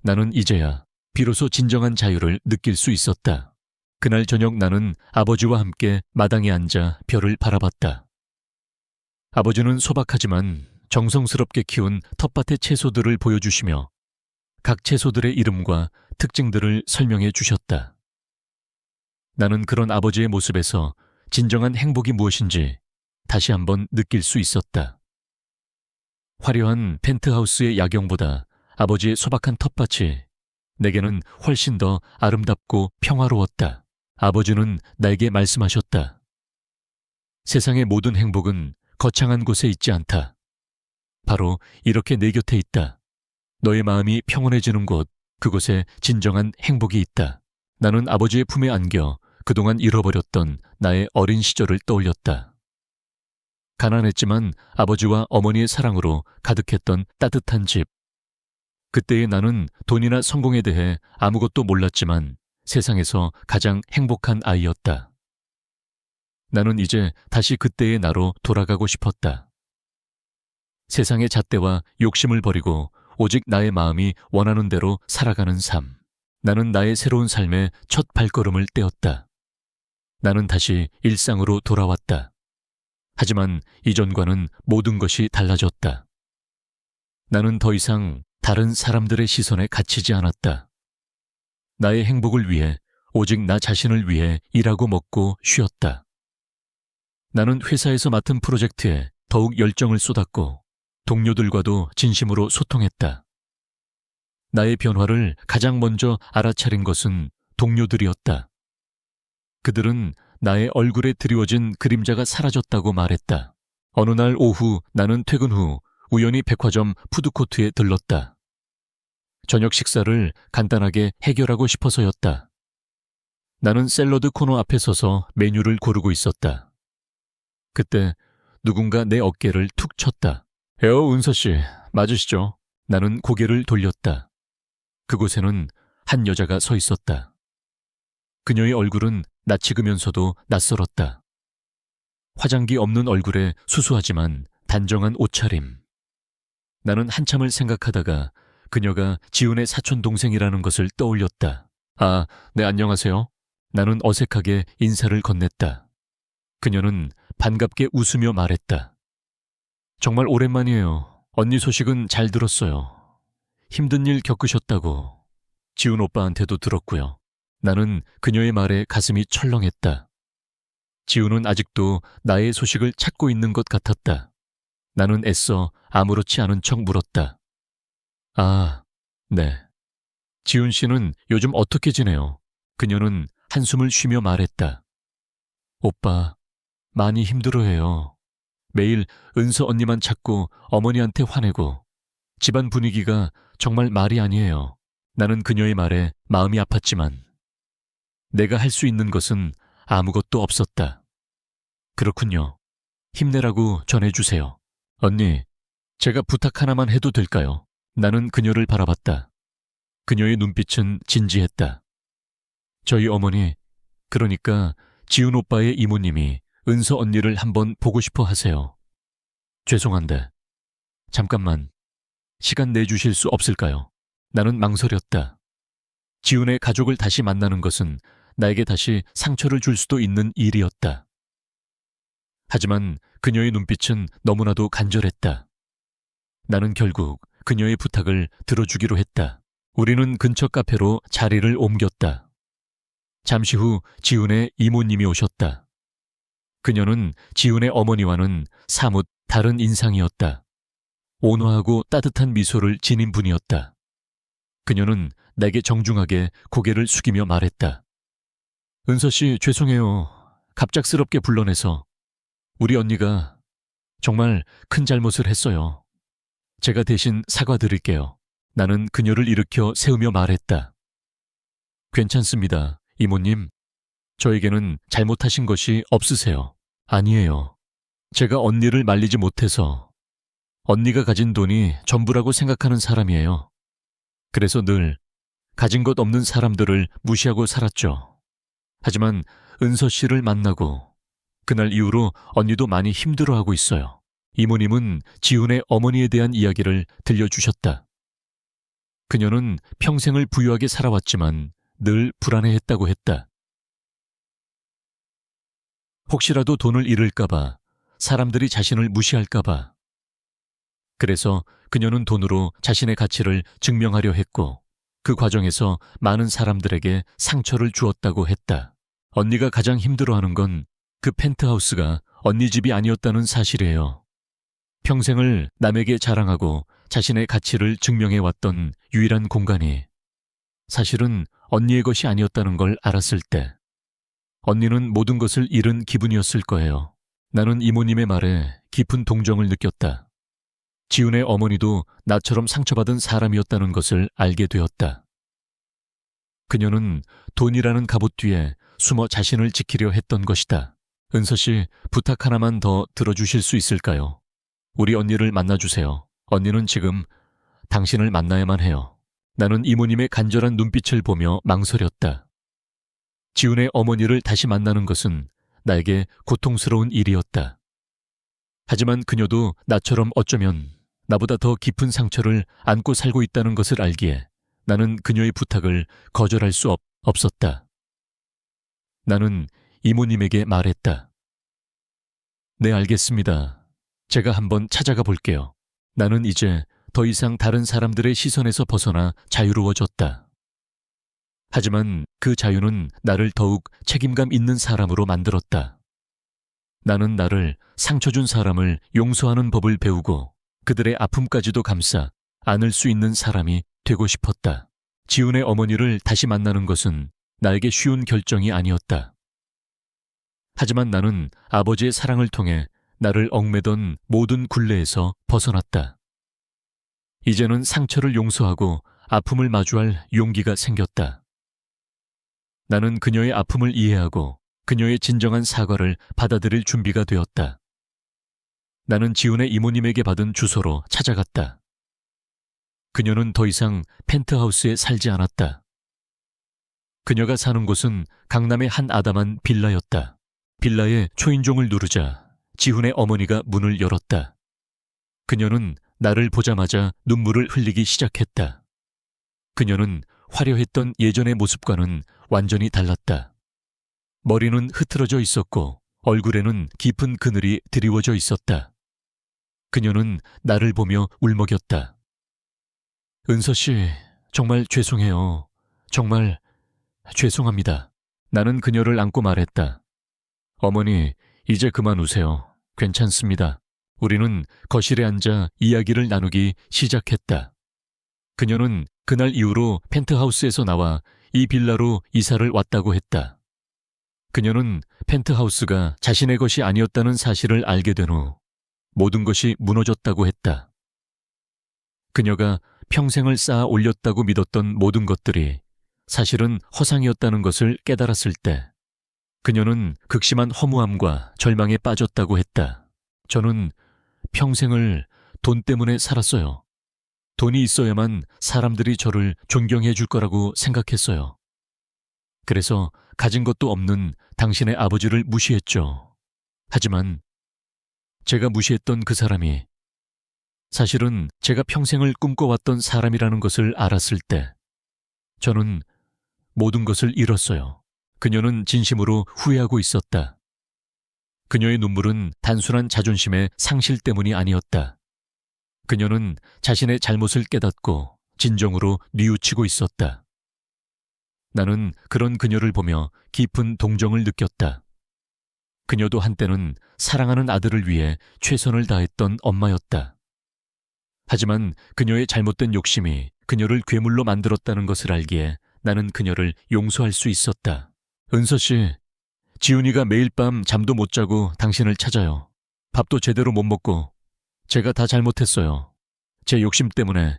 나는 이제야 비로소 진정한 자유를 느낄 수 있었다. 그날 저녁 나는 아버지와 함께 마당에 앉아 별을 바라봤다. 아버지는 소박하지만 정성스럽게 키운 텃밭의 채소들을 보여주시며 각 채소들의 이름과 특징들을 설명해 주셨다. 나는 그런 아버지의 모습에서 진정한 행복이 무엇인지 다시 한번 느낄 수 있었다. 화려한 펜트하우스의 야경보다 아버지의 소박한 텃밭이 내게는 훨씬 더 아름답고 평화로웠다. 아버지는 나에게 말씀하셨다. 세상의 모든 행복은 거창한 곳에 있지 않다. 바로 이렇게 내 곁에 있다. 너의 마음이 평온해지는 곳, 그곳에 진정한 행복이 있다. 나는 아버지의 품에 안겨 그동안 잃어버렸던 나의 어린 시절을 떠올렸다. 가난했지만 아버지와 어머니의 사랑으로 가득했던 따뜻한 집. 그때의 나는 돈이나 성공에 대해 아무것도 몰랐지만 세상에서 가장 행복한 아이였다. 나는 이제 다시 그때의 나로 돌아가고 싶었다. 세상의 잣대와 욕심을 버리고 오직 나의 마음이 원하는 대로 살아가는 삶. 나는 나의 새로운 삶의 첫 발걸음을 떼었다. 나는 다시 일상으로 돌아왔다. 하지만 이전과는 모든 것이 달라졌다. 나는 더 이상 다른 사람들의 시선에 갇히지 않았다. 나의 행복을 위해, 오직 나 자신을 위해 일하고 먹고 쉬었다. 나는 회사에서 맡은 프로젝트에 더욱 열정을 쏟았고 동료들과도 진심으로 소통했다. 나의 변화를 가장 먼저 알아차린 것은 동료들이었다. 그들은 나의 얼굴에 드리워진 그림자가 사라졌다고 말했다. 어느 날 오후 나는 퇴근 후 우연히 백화점 푸드코트에 들렀다. 저녁 식사를 간단하게 해결하고 싶어서였다. 나는 샐러드 코너 앞에 서서 메뉴를 고르고 있었다. 그때 누군가 내 어깨를 툭 쳤다. 은서 씨, 맞으시죠? 나는 고개를 돌렸다. 그곳에는 한 여자가 서 있었다. 그녀의 얼굴은 낯익으면서도 낯설었다. 화장기 없는 얼굴에 수수하지만 단정한 옷차림. 나는 한참을 생각하다가 그녀가 지훈의 사촌 동생이라는 것을 떠올렸다. 아, 네, 안녕하세요. 나는 어색하게 인사를 건넸다. 그녀는 반갑게 웃으며 말했다. 정말 오랜만이에요. 언니 소식은 잘 들었어요. 힘든 일 겪으셨다고. 지훈 오빠한테도 들었고요. 나는 그녀의 말에 가슴이 철렁했다. 지훈은 아직도 나의 소식을 찾고 있는 것 같았다. 나는 애써 아무렇지 않은 척 물었다. 아, 네. 지훈 씨는 요즘 어떻게 지내요? 그녀는 한숨을 쉬며 말했다. 오빠, 많이 힘들어해요. 매일 은서 언니만 찾고 어머니한테 화내고 집안 분위기가 정말 말이 아니에요. 나는 그녀의 말에 마음이 아팠지만 내가 할 수 있는 것은 아무것도 없었다. 그렇군요. 힘내라고 전해주세요. 언니, 제가 부탁 하나만 해도 될까요? 나는 그녀를 바라봤다. 그녀의 눈빛은 진지했다. 저희 어머니, 그러니까 지훈 오빠의 이모님이 은서 언니를 한번 보고 싶어 하세요. 죄송한데, 잠깐만, 시간 내주실 수 없을까요? 나는 망설였다. 지훈의 가족을 다시 만나는 것은 나에게 다시 상처를 줄 수도 있는 일이었다. 하지만 그녀의 눈빛은 너무나도 간절했다. 나는 결국 그녀의 부탁을 들어주기로 했다. 우리는 근처 카페로 자리를 옮겼다. 잠시 후 지훈의 이모님이 오셨다. 그녀는 지훈의 어머니와는 사뭇 다른 인상이었다. 온화하고 따뜻한 미소를 지닌 분이었다. 그녀는 내게 정중하게 고개를 숙이며 말했다. 은서 씨, 죄송해요. 갑작스럽게 불러내서. 우리 언니가 정말 큰 잘못을 했어요. 제가 대신 사과드릴게요. 나는 그녀를 일으켜 세우며 말했다. 괜찮습니다, 이모님. 저에게는 잘못하신 것이 없으세요. 아니에요. 제가 언니를 말리지 못해서 언니가 가진 돈이 전부라고 생각하는 사람이에요. 그래서 늘 가진 것 없는 사람들을 무시하고 살았죠. 하지만 은서 씨를 만나고 그날 이후로 언니도 많이 힘들어하고 있어요. 이모님은 지훈의 어머니에 대한 이야기를 들려주셨다. 그녀는 평생을 부유하게 살아왔지만 늘 불안해했다고 했다. 혹시라도 돈을 잃을까봐, 사람들이 자신을 무시할까봐. 그래서 그녀는 돈으로 자신의 가치를 증명하려 했고 그 과정에서 많은 사람들에게 상처를 주었다고 했다. 언니가 가장 힘들어하는 건 그 펜트하우스가 언니 집이 아니었다는 사실이에요. 평생을 남에게 자랑하고 자신의 가치를 증명해왔던 유일한 공간이 사실은 언니의 것이 아니었다는 걸 알았을 때 언니는 모든 것을 잃은 기분이었을 거예요. 나는 이모님의 말에 깊은 동정을 느꼈다. 지훈의 어머니도 나처럼 상처받은 사람이었다는 것을 알게 되었다. 그녀는 돈이라는 갑옷 뒤에 숨어 자신을 지키려 했던 것이다. 은서 씨, 부탁 하나만 더 들어주실 수 있을까요? 우리 언니를 만나주세요. 언니는 지금 당신을 만나야만 해요. 나는 이모님의 간절한 눈빛을 보며 망설였다. 지훈의 어머니를 다시 만나는 것은 나에게 고통스러운 일이었다. 하지만 그녀도 나처럼 어쩌면 나보다 더 깊은 상처를 안고 살고 있다는 것을 알기에 나는 그녀의 부탁을 거절할 수 없었다. 나는 이모님에게 말했다. 네, 알겠습니다. 제가 한번 찾아가 볼게요. 나는 이제 더 이상 다른 사람들의 시선에서 벗어나 자유로워졌다. 하지만 그 자유는 나를 더욱 책임감 있는 사람으로 만들었다. 나는 나를 상처 준 사람을 용서하는 법을 배우고 그들의 아픔까지도 감싸 안을 수 있는 사람이 되고 싶었다. 지훈의 어머니를 다시 만나는 것은 나에게 쉬운 결정이 아니었다. 하지만 나는 아버지의 사랑을 통해 나를 얽매던 모든 굴레에서 벗어났다. 이제는 상처를 용서하고 아픔을 마주할 용기가 생겼다. 나는 그녀의 아픔을 이해하고 그녀의 진정한 사과를 받아들일 준비가 되었다. 나는 지훈의 이모님에게 받은 주소로 찾아갔다. 그녀는 더 이상 펜트하우스에 살지 않았다. 그녀가 사는 곳은 강남의 한 아담한 빌라였다. 빌라의 초인종을 누르자 지훈의 어머니가 문을 열었다. 그녀는 나를 보자마자 눈물을 흘리기 시작했다. 그녀는 화려했던 예전의 모습과는 완전히 달랐다. 머리는 흐트러져 있었고 얼굴에는 깊은 그늘이 드리워져 있었다. 그녀는 나를 보며 울먹였다. 은서 씨, 정말 죄송해요. 정말 죄송합니다. 나는 그녀를 안고 말했다. 어머니, 이제 그만 우세요. 괜찮습니다. 우리는 거실에 앉아 이야기를 나누기 시작했다. 그녀는 그날 이후로 펜트하우스에서 나와 이 빌라로 이사를 왔다고 했다. 그녀는 펜트하우스가 자신의 것이 아니었다는 사실을 알게 된 후 모든 것이 무너졌다고 했다. 그녀가 평생을 쌓아 올렸다고 믿었던 모든 것들이 사실은 허상이었다는 것을 깨달았을 때 그녀는 극심한 허무함과 절망에 빠졌다고 했다. 저는 평생을 돈 때문에 살았어요. 돈이 있어야만 사람들이 저를 존경해 줄 거라고 생각했어요. 그래서 가진 것도 없는 당신의 아버지를 무시했죠. 하지만 제가 무시했던 그 사람이 사실은 제가 평생을 꿈꿔왔던 사람이라는 것을 알았을 때 저는 모든 것을 잃었어요. 그녀는 진심으로 후회하고 있었다. 그녀의 눈물은 단순한 자존심의 상실 때문이 아니었다. 그녀는 자신의 잘못을 깨닫고 진정으로 뉘우치고 있었다. 나는 그런 그녀를 보며 깊은 동정을 느꼈다. 그녀도 한때는 사랑하는 아들을 위해 최선을 다했던 엄마였다. 하지만 그녀의 잘못된 욕심이 그녀를 괴물로 만들었다는 것을 알기에 나는 그녀를 용서할 수 있었다. 은서 씨, 지훈이가 매일 밤 잠도 못 자고 당신을 찾아요. 밥도 제대로 못 먹고 제가 다 잘못했어요. 제 욕심 때문에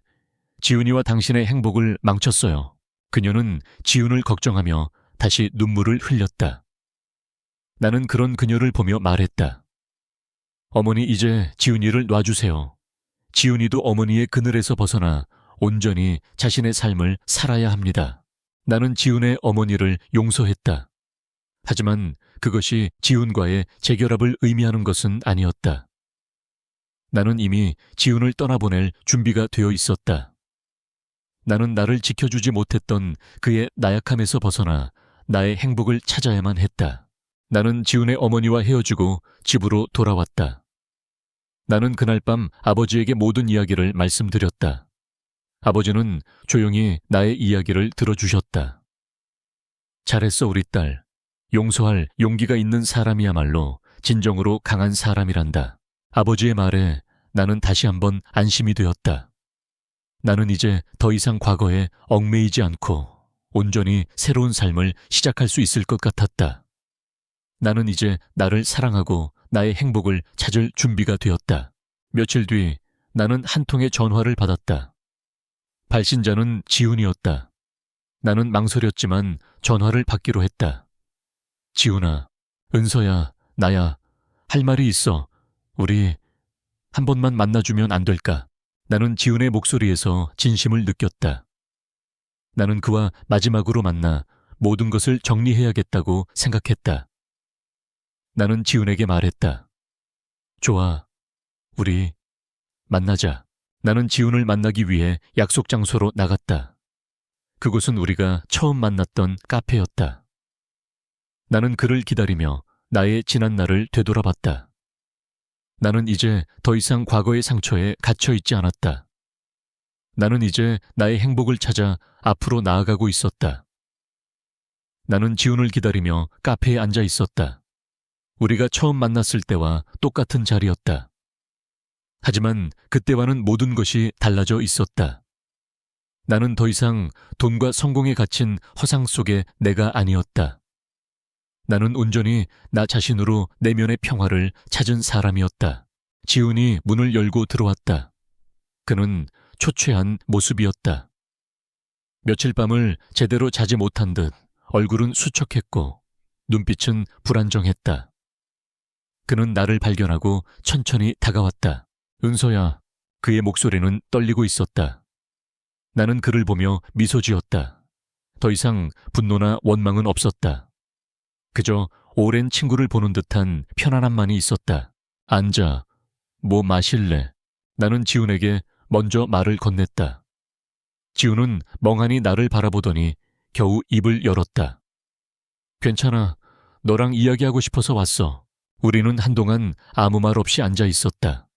지훈이와 당신의 행복을 망쳤어요. 그녀는 지훈을 걱정하며 다시 눈물을 흘렸다. 나는 그런 그녀를 보며 말했다. 어머니, 이제 지훈이를 놔주세요. 지훈이도 어머니의 그늘에서 벗어나 온전히 자신의 삶을 살아야 합니다. 나는 지훈의 어머니를 용서했다. 하지만 그것이 지훈과의 재결합을 의미하는 것은 아니었다. 나는 이미 지훈을 떠나보낼 준비가 되어 있었다. 나는 나를 지켜주지 못했던 그의 나약함에서 벗어나 나의 행복을 찾아야만 했다. 나는 지훈의 어머니와 헤어지고 집으로 돌아왔다. 나는 그날 밤 아버지에게 모든 이야기를 말씀드렸다. 아버지는 조용히 나의 이야기를 들어주셨다. 잘했어, 우리 딸. 용서할 용기가 있는 사람이야말로 진정으로 강한 사람이란다. 아버지의 말에 나는 다시 한번 안심이 되었다. 나는 이제 더 이상 과거에 얽매이지 않고 온전히 새로운 삶을 시작할 수 있을 것 같았다. 나는 이제 나를 사랑하고 나의 행복을 찾을 준비가 되었다. 며칠 뒤 나는 한 통의 전화를 받았다. 발신자는 지훈이었다. 나는 망설였지만 전화를 받기로 했다. 지훈아, 은서야, 나야, 할 말이 있어. 우리 한 번만 만나주면 안 될까? 나는 지훈의 목소리에서 진심을 느꼈다. 나는 그와 마지막으로 만나 모든 것을 정리해야겠다고 생각했다. 나는 지훈에게 말했다. 좋아, 우리 만나자. 나는 지훈을 만나기 위해 약속 장소로 나갔다. 그곳은 우리가 처음 만났던 카페였다. 나는 그를 기다리며 나의 지난 날을 되돌아봤다. 나는 이제 더 이상 과거의 상처에 갇혀 있지 않았다. 나는 이제 나의 행복을 찾아 앞으로 나아가고 있었다. 나는 지훈을 기다리며 카페에 앉아 있었다. 우리가 처음 만났을 때와 똑같은 자리였다. 하지만 그때와는 모든 것이 달라져 있었다. 나는 더 이상 돈과 성공에 갇힌 허상 속의 내가 아니었다. 나는 온전히 나 자신으로 내면의 평화를 찾은 사람이었다. 지훈이 문을 열고 들어왔다. 그는 초췌한 모습이었다. 며칠 밤을 제대로 자지 못한 듯 얼굴은 수척했고 눈빛은 불안정했다. 그는 나를 발견하고 천천히 다가왔다. 은서야, 그의 목소리는 떨리고 있었다. 나는 그를 보며 미소 지었다. 더 이상 분노나 원망은 없었다. 그저 오랜 친구를 보는 듯한 편안함만이 있었다. 앉아, 뭐 마실래? 나는 지훈에게 먼저 말을 건넸다. 지훈은 멍하니 나를 바라보더니 겨우 입을 열었다. 괜찮아, 너랑 이야기하고 싶어서 왔어. 우리는 한동안 아무 말 없이 앉아 있었다.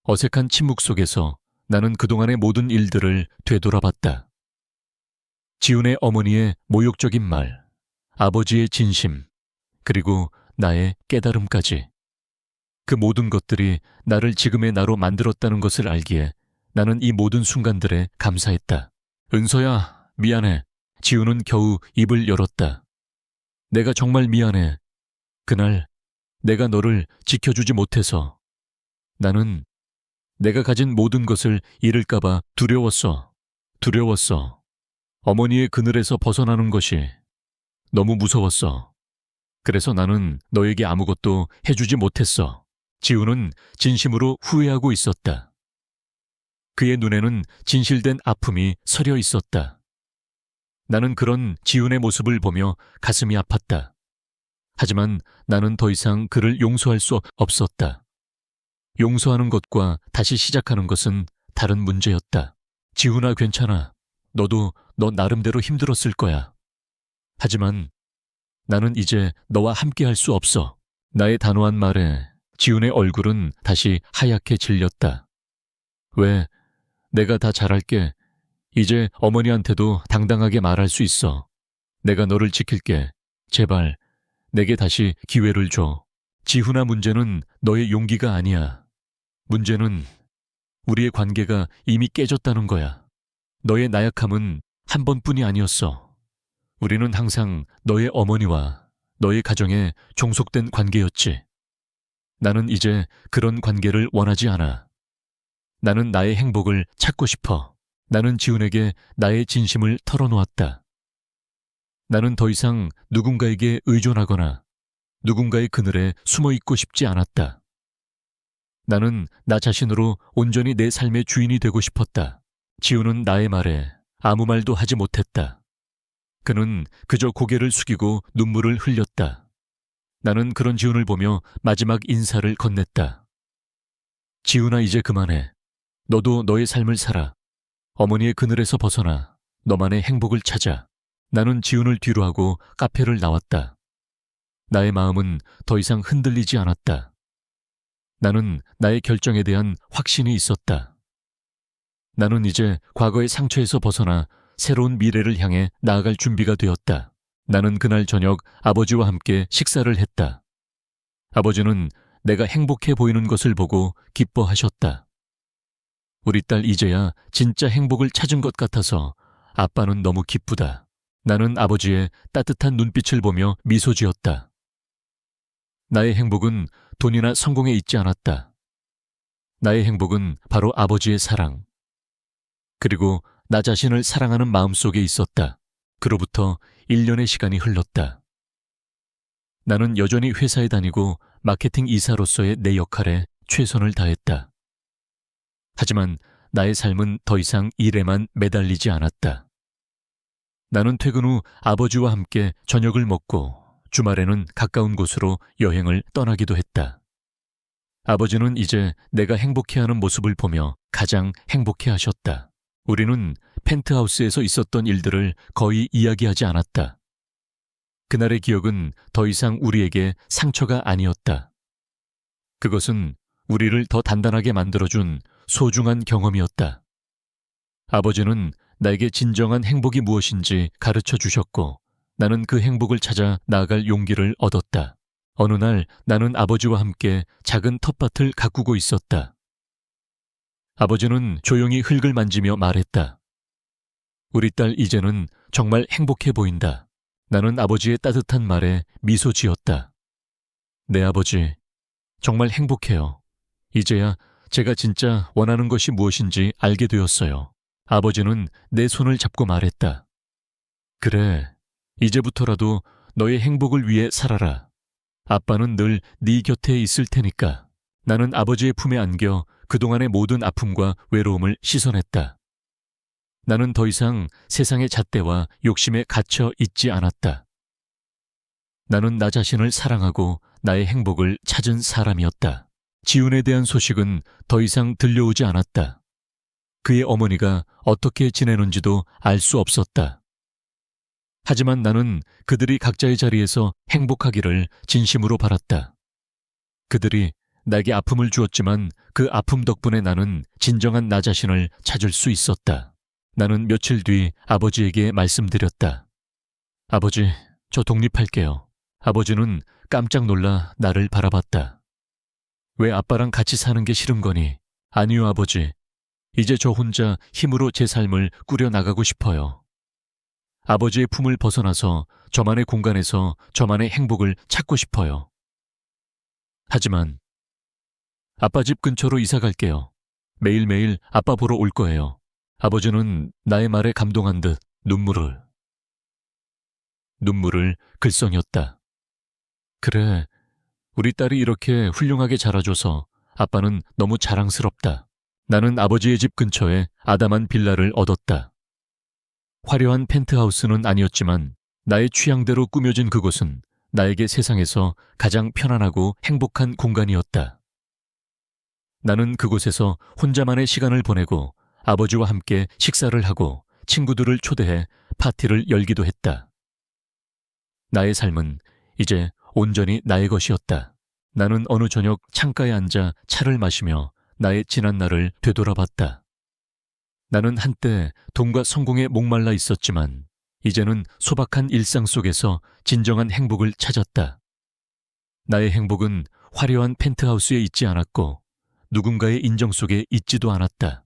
어색한 침묵 속에서 나는 그동안의 모든 일들을 되돌아봤다. 지훈의 어머니의 모욕적인 말, 아버지의 진심, 그리고 나의 깨달음까지. 그 모든 것들이 나를 지금의 나로 만들었다는 것을 알기에 나는 이 모든 순간들에 감사했다. 은서야, 미안해. 지훈은 겨우 입을 열었다. 내가 정말 미안해. 그날 내가 너를 지켜주지 못해서. 나는 내가 가진 모든 것을 잃을까봐 두려웠어. 두려웠어. 어머니의 그늘에서 벗어나는 것이 너무 무서웠어. 그래서 나는 너에게 아무것도 해주지 못했어. 지훈은 진심으로 후회하고 있었다. 그의 눈에는 진실된 아픔이 서려 있었다. 나는 그런 지훈의 모습을 보며 가슴이 아팠다. 하지만 나는 더 이상 그를 용서할 수 없었다. 용서하는 것과 다시 시작하는 것은 다른 문제였다. 지훈아, 괜찮아. 너도 너 나름대로 힘들었을 거야. 하지만 나는 이제 너와 함께할 수 없어. 나의 단호한 말에 지훈의 얼굴은 다시 하얗게 질렸다. 왜? 내가 다 잘할게. 이제 어머니한테도 당당하게 말할 수 있어. 내가 너를 지킬게. 제발 내게 다시 기회를 줘. 지훈아, 문제는 너의 용기가 아니야. 문제는 우리의 관계가 이미 깨졌다는 거야. 너의 나약함은 한 번뿐이 아니었어. 우리는 항상 너의 어머니와 너의 가정에 종속된 관계였지. 나는 이제 그런 관계를 원하지 않아. 나는 나의 행복을 찾고 싶어. 나는 지훈에게 나의 진심을 털어놓았다. 나는 더 이상 누군가에게 의존하거나 누군가의 그늘에 숨어 있고 싶지 않았다. 나는 나 자신으로 온전히 내 삶의 주인이 되고 싶었다. 지훈은 나의 말에 아무 말도 하지 못했다. 그는 그저 고개를 숙이고 눈물을 흘렸다. 나는 그런 지훈을 보며 마지막 인사를 건넸다. 지훈아, 이제 그만해. 너도 너의 삶을 살아. 어머니의 그늘에서 벗어나 너만의 행복을 찾아. 나는 지훈을 뒤로 하고 카페를 나왔다. 나의 마음은 더 이상 흔들리지 않았다. 나는 나의 결정에 대한 확신이 있었다. 나는 이제 과거의 상처에서 벗어나 새로운 미래를 향해 나아갈 준비가 되었다. 나는 그날 저녁 아버지와 함께 식사를 했다. 아버지는 내가 행복해 보이는 것을 보고 기뻐하셨다. 우리 딸 이제야 진짜 행복을 찾은 것 같아서 아빠는 너무 기쁘다. 나는 아버지의 따뜻한 눈빛을 보며 미소 지었다. 나의 행복은 돈이나 성공에 있지 않았다. 나의 행복은 바로 아버지의 사랑, 그리고 나 자신을 사랑하는 마음속에 있었다. 그로부터 1년의 시간이 흘렀다. 나는 여전히 회사에 다니고 마케팅 이사로서의 내 역할에 최선을 다했다. 하지만 나의 삶은 더 이상 일에만 매달리지 않았다. 나는 퇴근 후 아버지와 함께 저녁을 먹고 주말에는 가까운 곳으로 여행을 떠나기도 했다. 아버지는 이제 내가 행복해하는 모습을 보며 가장 행복해하셨다. 우리는 펜트하우스에서 있었던 일들을 거의 이야기하지 않았다. 그날의 기억은 더 이상 우리에게 상처가 아니었다. 그것은 우리를 더 단단하게 만들어준 소중한 경험이었다. 아버지는 나에게 진정한 행복이 무엇인지 가르쳐 주셨고 나는 그 행복을 찾아 나아갈 용기를 얻었다. 어느 날 나는 아버지와 함께 작은 텃밭을 가꾸고 있었다. 아버지는 조용히 흙을 만지며 말했다. 우리 딸 이제는 정말 행복해 보인다. 나는 아버지의 따뜻한 말에 미소 지었다. 네, 아버지. 정말 행복해요. 이제야 제가 진짜 원하는 것이 무엇인지 알게 되었어요. 아버지는 내 손을 잡고 말했다. 그래, 이제부터라도 너의 행복을 위해 살아라. 아빠는 늘 네 곁에 있을 테니까. 나는 아버지의 품에 안겨 그동안의 모든 아픔과 외로움을 씻어냈다. 나는 더 이상 세상의 잣대와 욕심에 갇혀 있지 않았다. 나는 나 자신을 사랑하고 나의 행복을 찾은 사람이었다. 지훈에 대한 소식은 더 이상 들려오지 않았다. 그의 어머니가 어떻게 지내는지도 알 수 없었다. 하지만 나는 그들이 각자의 자리에서 행복하기를 진심으로 바랐다. 그들이 나에게 아픔을 주었지만 그 아픔 덕분에 나는 진정한 나 자신을 찾을 수 있었다. 나는 며칠 뒤 아버지에게 말씀드렸다. 아버지, 저 독립할게요. 아버지는 깜짝 놀라 나를 바라봤다. 왜 아빠랑 같이 사는 게 싫은 거니? 아니요, 아버지. 이제 저 혼자 힘으로 제 삶을 꾸려나가고 싶어요. 아버지의 품을 벗어나서 저만의 공간에서 저만의 행복을 찾고 싶어요. 하지만 아빠 집 근처로 이사 갈게요. 매일매일 아빠 보러 올 거예요. 아버지는 나의 말에 감동한 듯 눈물을 글썽였다. 그래, 우리 딸이 이렇게 훌륭하게 자라줘서 아빠는 너무 자랑스럽다. 나는 아버지의 집 근처에 아담한 빌라를 얻었다. 화려한 펜트하우스는 아니었지만 나의 취향대로 꾸며진 그곳은 나에게 세상에서 가장 편안하고 행복한 공간이었다. 나는 그곳에서 혼자만의 시간을 보내고 아버지와 함께 식사를 하고 친구들을 초대해 파티를 열기도 했다. 나의 삶은 이제 온전히 나의 것이었다. 나는 어느 저녁 창가에 앉아 차를 마시며 나의 지난 날을 되돌아봤다. 나는 한때 돈과 성공에 목말라 있었지만 이제는 소박한 일상 속에서 진정한 행복을 찾았다. 나의 행복은 화려한 펜트하우스에 있지 않았고 누군가의 인정 속에 있지도 않았다.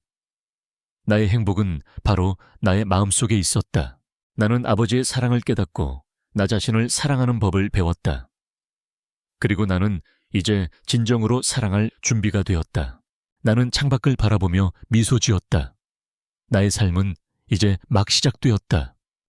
나의 행복은 바로 나의 마음속에 있었다. 나는 아버지의 사랑을 깨닫고 나 자신을 사랑하는 법을 배웠다. 그리고 나는 이제 진정으로 사랑할 준비가 되었다. 나는 창밖을 바라보며 미소 지었다. 나의 삶은 이제 막 시작되었다.